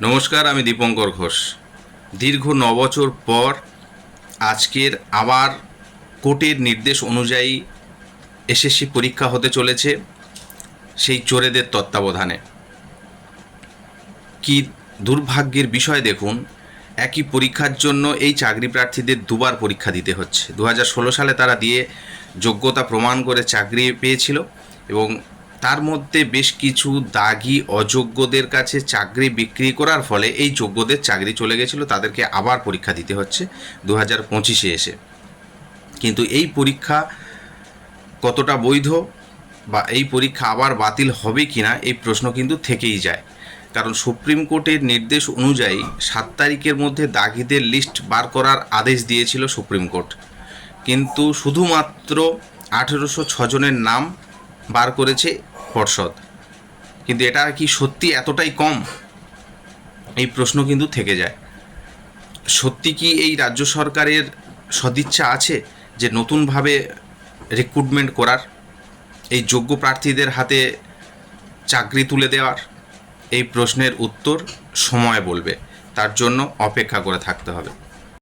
নমস্কার, আমি দীপঙ্কর ঘোষ। দীর্ঘ 9 বছর পর আজকের আবার কোর্টের নির্দেশ অনুযায়ী এসএসসি পরীক্ষা হতে চলেছে সেই চোরেদের তত্ত্বাবধানে। কি দুর্ভাগ্যের বিষয় দেখুন, একই পরীক্ষার জন্য এই চাকরি প্রার্থীদের দুবার পরীক্ষা দিতে হচ্ছে। 2016 সালে তারা দিয়ে যোগ্যতা প্রমাণ করে চাকরি পেয়েছিল এবং তার মধ্যে বেশ কিছু দাগি অযোগ্যদের কাছে চাকরি বিক্রি করার ফলে এই যোগ্যদের চাকরি চলে গেছিলো, তাদেরকে আবার পরীক্ষা দিতে হচ্ছে 2025-এ এসে। কিন্তু এই পরীক্ষা কতটা বৈধ বা এই পরীক্ষা আবার বাতিল হবে কি না এই প্রশ্ন কিন্তু থেকেই যায়। কারণ সুপ্রিম কোর্টের নির্দেশ অনুযায়ী 7 তারিখের মধ্যে দাগিদের লিস্ট বার করার আদেশ দিয়েছিল সুপ্রিম কোর্ট, কিন্তু শুধুমাত্র 1806 জনের নাম বার করেছে পর্ষদ। কিন্তু এটা কি সত্যি এতটাই কম? এই প্রশ্ন কিন্তু থেকে যায়। সত্যি কি এই রাজ্য সরকারের সদিচ্ছা আছে যে নতুনভাবে রিক্রুটমেন্ট করার, এই যোগ্য প্রার্থীদের হাতে চাকরি তুলে দেওয়ার? এই প্রশ্নের উত্তর সময় বলবে, তার জন্য অপেক্ষা করে থাকতে হবে।